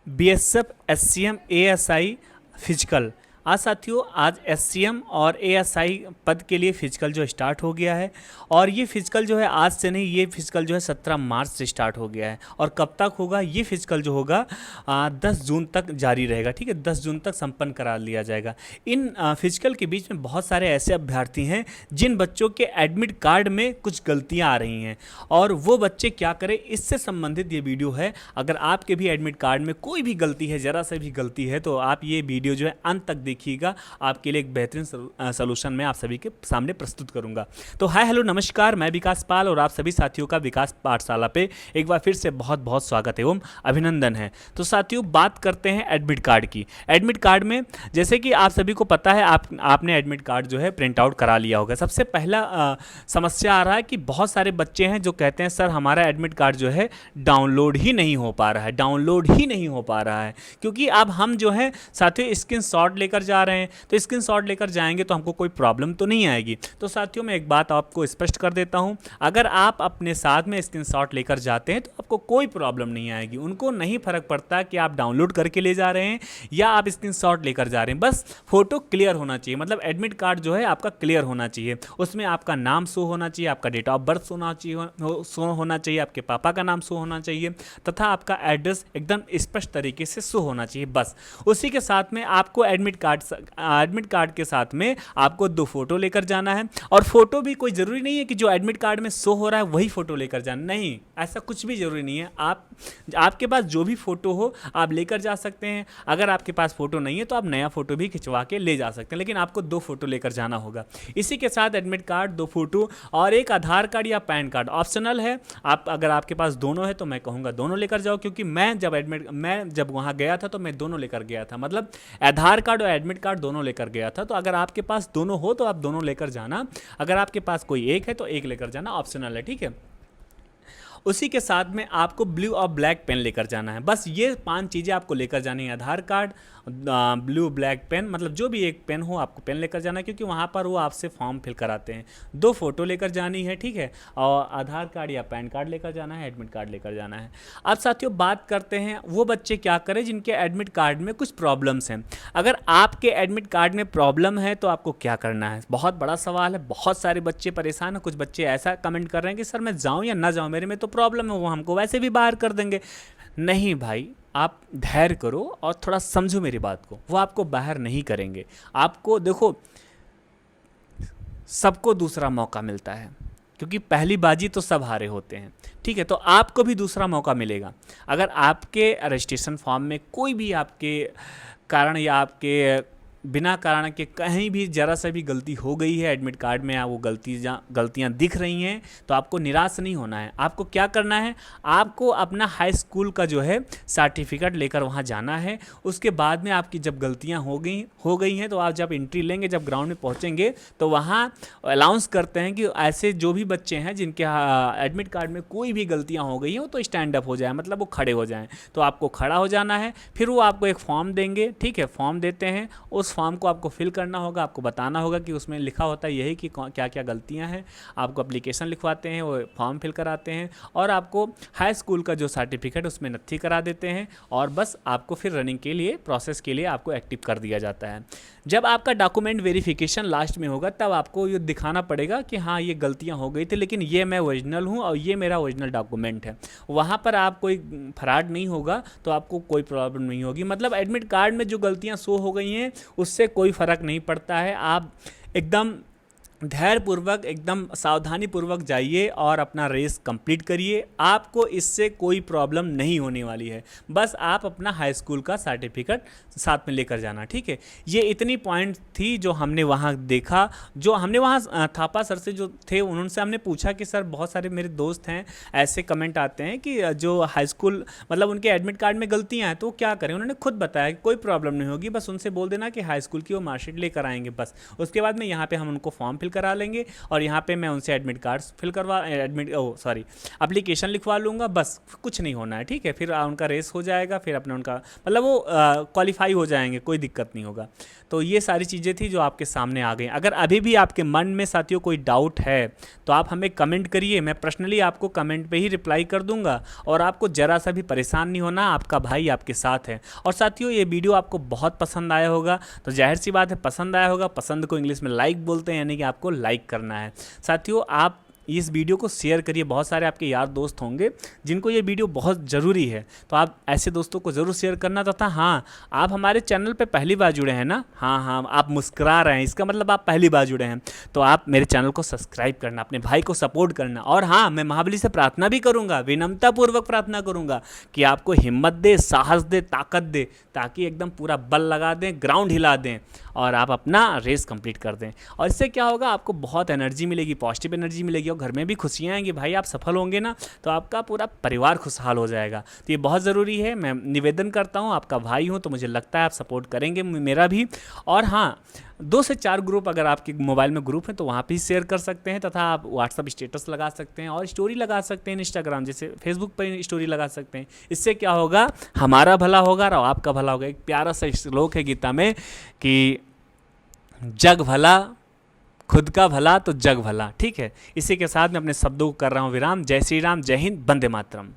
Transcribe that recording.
BSF, SCM, ASI physical. आज साथियों, आज एससीएम और एएसआई पद के लिए फिजिकल जो स्टार्ट हो गया है। और ये फिजिकल जो है आज से नहीं, ये फिजिकल जो है 17 मार्च से स्टार्ट हो गया है। और कब तक होगा ये फिजिकल जो होगा 10 जून तक जारी रहेगा। ठीक है, 10 जून तक संपन्न करा लिया जाएगा। इन फिजिकल के बीच में बहुत सारे ऐसे अभ्यर्थी हैं जिन बच्चों के एडमिट कार्ड में कुछ गलतियां आ रही हैं, और वो बच्चे क्या करें, इससे संबंधित ये वीडियो है। अगर आपके भी एडमिट कार्ड में कोई भी गलती है, ज़रा सा भी गलती है, तो आप ये वीडियो जो है अंत तक देखिएगा। आपके लिए एक बेहतरीन सलूशन मैं आप सभी के सामने प्रस्तुत करूंगा। तो हाय हेलो नमस्कार, मैं विकास पाल और आप सभी साथियों का विकास पाठशाला पे एक बार फिर से बहुत बहुत स्वागत एवं अभिनंदन है। तो साथियों, बात करते हैं एडमिट कार्ड की। एडमिट कार्ड में जैसे कि आप सभी को पता है, आपने एडमिट कार्ड जो है प्रिंट आउट करा लिया होगा। सबसे पहला समस्या आ रहा है कि बहुत सारे बच्चे हैं जो कहते हैं सर हमारा एडमिट कार्ड जो है डाउनलोड ही नहीं हो पा रहा है, डाउनलोड ही नहीं हो पा रहा है। क्योंकि अब हम जो है साथियों स्क्रीन शॉट लेकर जा रहे हैं, तो स्क्रीन शॉट लेकर जाएंगे तो हमको कोई प्रॉब्लम तो नहीं आएगी। तो साथियों, मैं एक बात आपको स्पष्ट कर देता हूं, अगर आप अपने साथ में स्क्रीन शॉट लेकर जाते हैं तो आपको कोई प्रॉब्लम नहीं आएगी। उनको नहीं फर्क पड़ता कि आप डाउनलोड करके ले जा रहे हैं या आप स्क्रीन शॉट लेकर जा रहे हैं, बस फोटो क्लियर होना चाहिए। मतलब एडमिट कार्ड जो है आपका क्लियर होना चाहिए, उसमें आपका नाम शो होना चाहिए, आपका डेट ऑफ बर्थ शो होना चाहिए, आपके पापा का नाम शो होना चाहिए, तथा आपका एड्रेस एकदम स्पष्ट तरीके से शो होना चाहिए। बस उसी के साथ में आपको एडमिट कार्ड के साथ में आपको 2 फोटो लेकर जाना है। और फोटो भी कोई ज़रूरी नहीं है कि जो एडमिट कार्ड में शो हो रहा है वही फोटो लेकर जाना, नहीं, ऐसा कुछ भी ज़रूरी नहीं है। आपके पास जो भी फोटो हो आप लेकर जा सकते हैं। अगर आपके पास फोटो नहीं है तो आप नया फोटो भी खिंचवा के ले जा सकते हैं, लेकिन आपको 2 फोटो लेकर जाना होगा। इसी के साथ एडमिट कार्ड, 2 फोटो और एक आधार कार्ड या पैन कार्ड ऑप्शनल है। अगर आपके पास दोनों है तो मैं कहूँगा दोनों लेकर जाओ, क्योंकि मैं जब वहाँ गया था तो मैं दोनों लेकर गया था, मतलब आधार कार्ड और एडमिट कार्ड दोनों लेकर गया था। तो अगर आपके पास दोनों हो तो आप दोनों लेकर जाना, अगर आपके पास कोई एक है तो एक लेकर जाना, ऑप्शनल है। ठीक है, उसी के साथ में आपको ब्लू और ब्लैक पेन लेकर जाना है। बस ये 5 चीज़ें आपको लेकर जानी है, आधार कार्ड, ब्लू ब्लैक पेन, मतलब जो भी एक पेन हो आपको पेन लेकर जाना है, क्योंकि वहाँ पर वो आपसे फॉर्म फिल कराते हैं। 2 फोटो लेकर जानी है, ठीक है, और आधार कार्ड या पैन कार्ड लेकर जाना है, एडमिट कार्ड लेकर जाना है। अब साथियों बात करते हैं वो बच्चे क्या करें जिनके एडमिट कार्ड में कुछ प्रॉब्लम्स हैं। अगर आपके एडमिट कार्ड में प्रॉब्लम है तो आपको क्या करना है, बहुत बड़ा सवाल है। बहुत सारे बच्चे परेशान हैं, कुछ बच्चे ऐसा कमेंट कर रहे हैं कि सर मैं जाऊँ या ना जाऊँ, मेरे में तो प्रॉब्लम है, वो हमको वैसे भी बाहर कर देंगे। नहीं भाई, आप धैर्य करो और थोड़ा समझो मेरी बात को, वो आपको बाहर नहीं करेंगे। आपको देखो, सबको दूसरा मौका मिलता है, क्योंकि पहली बाजी तो सब हारे होते हैं। ठीक है, तो आपको भी दूसरा मौका मिलेगा। अगर आपके रजिस्ट्रेशन फॉर्म में कोई भी आपके कारण या आपके बिना कारण के कहीं भी जरा सा भी गलती हो गई है एडमिट कार्ड में, या वो गलतियाँ दिख रही हैं, तो आपको निराश नहीं होना है। आपको क्या करना है, आपको अपना हाई स्कूल का जो है सर्टिफिकेट लेकर वहाँ जाना है। उसके बाद में आपकी जब गलतियाँ हो गई हैं तो आप जब एंट्री लेंगे, जब ग्राउंड में पहुँचेंगे तो वहाँ अनाउंस करते हैं कि ऐसे जो भी बच्चे हैं जिनके एडमिट कार्ड में कोई भी गलतियाँ हो गई हैं वो तो स्टैंड अप हो जाए, मतलब वो खड़े हो जाएँ। तो आपको खड़ा हो जाना है, फिर वो आपको एक फॉर्म देंगे। ठीक है, फॉर्म देते हैं, उस फॉर्म को आपको फिल करना होगा, आपको बताना होगा कि उसमें लिखा होता है यही कि क्या क्या गलतियां हैं। आपको एप्लीकेशन लिखवाते हैं, वो फॉर्म फिल कराते हैं और आपको हाई स्कूल का जो सर्टिफिकेट उसमें नत्थी करा देते हैं, और बस आपको फिर रनिंग के लिए, प्रोसेस के लिए आपको एक्टिव कर दिया जाता है। जब आपका डॉक्यूमेंट वेरिफिकेशन लास्ट में होगा तब आपको ये दिखाना पड़ेगा कि हाँ ये गलतियाँ हो गई थी, लेकिन ये मैं ओरिजिनल हूँ और ये मेरा ओरिजिनल डॉक्यूमेंट है। वहाँ पर आप कोई फ्रॉड नहीं होगा, तो आपको कोई प्रॉब्लम नहीं होगी। मतलब एडमिट कार्ड में जो गलतियाँ शो हो गई हैं उससे कोई फ़र्क नहीं पड़ता है। आप एकदम धैर्यपूर्वक, एकदम सावधानीपूर्वक जाइए और अपना रेस कंप्लीट करिए। आपको इससे कोई प्रॉब्लम नहीं होने वाली है। बस आप अपना हाई स्कूल का सर्टिफिकेट साथ में लेकर जाना। ठीक है, ये इतनी पॉइंट थी जो हमने वहाँ देखा। जो हमने वहाँ थापा सर से जो थे उनसे हमने पूछा कि सर बहुत सारे मेरे दोस्त हैं, ऐसे कमेंट आते हैं कि जो हाई स्कूल मतलब उनके एडमिट कार्ड में गलतियाँ हैं तो क्या करें। उन्होंने खुद बताया कि कोई प्रॉब्लम नहीं होगी, बस उनसे बोल देना कि हाई स्कूल की वो मार्कशीट लेकर आएंगे बस। उसके बाद में यहाँ पर हम उनको फॉर्म फिल करा लेंगे और यहाँ पे मैं उनसे एडमिट कार्ड फिल करवा एप्लीकेशन लिखवा लूँगा, बस कुछ नहीं होना है, ठीक है। फिर उनका रेस हो जाएगा, फिर अपने उनका मतलब वो क्वालिफाई हो जाएंगे, कोई दिक्कत नहीं होगा। तो ये सारी चीज़ें थी जो आपके सामने आ गई। अगर अभी भी आपके मन में साथियों कोई डाउट है तो आप हमें कमेंट करिए, मैं पर्सनली आपको कमेंट पे ही रिप्लाई कर दूंगा। और आपको ज़रा सा भी परेशान नहीं होना, आपका भाई आपके साथ है। और साथियों ये वीडियो आपको बहुत पसंद आया होगा, तो जाहिर सी बात है पसंद आया होगा, पसंद को इंग्लिश में लाइक बोलते हैं, यानी कि आपको लाइक करना है। साथियों आप इस वीडियो को शेयर करिए, बहुत सारे आपके यार दोस्त होंगे जिनको ये वीडियो बहुत ज़रूरी है, तो आप ऐसे दोस्तों को ज़रूर शेयर करना। तथा हाँ, आप हमारे चैनल पे पहली बार जुड़े हैं ना, हाँ हाँ आप मुस्कुरा रहे हैं, इसका मतलब आप पहली बार जुड़े हैं, तो आप मेरे चैनल को सब्सक्राइब करना, अपने भाई को सपोर्ट करना। और हाँ, मैं महाबली से प्रार्थना भी करूँगा, विनम्रतापूर्वक प्रार्थना करूँगा कि आपको हिम्मत दे, साहस दे, ताकत दे, ताकि एकदम पूरा बल लगा दें, ग्राउंड हिला दें और आप अपना रेस कंप्लीट कर दें। और इससे क्या होगा, आपको बहुत एनर्जी मिलेगी, पॉजिटिव एनर्जी मिलेगी और घर में भी खुशियाँ आएंगी। भाई आप सफल होंगे ना तो आपका पूरा परिवार खुशहाल हो जाएगा। तो ये बहुत ज़रूरी है, मैं निवेदन करता हूँ, आपका भाई हूँ तो मुझे लगता है आप सपोर्ट करेंगे मेरा भी। और हाँ, 2 से 4 ग्रुप अगर आपके मोबाइल में ग्रुप हैं तो वहाँ पे ही शेयर कर सकते हैं, तथा आप व्हाट्सअप स्टेटस लगा सकते हैं और स्टोरी लगा सकते हैं, इंस्टाग्राम जैसे फेसबुक पर स्टोरी लगा सकते हैं। इससे क्या होगा, हमारा भला होगा और आपका भला होगा। एक प्यारा सा श्लोक है गीता में कि जग भला, खुद का भला तो जग भला, ठीक है। इसी के साथ मैं अपने शब्दों को कर रहा हूँ विराम। जय श्री राम, जय हिंद, वंदे मातरम।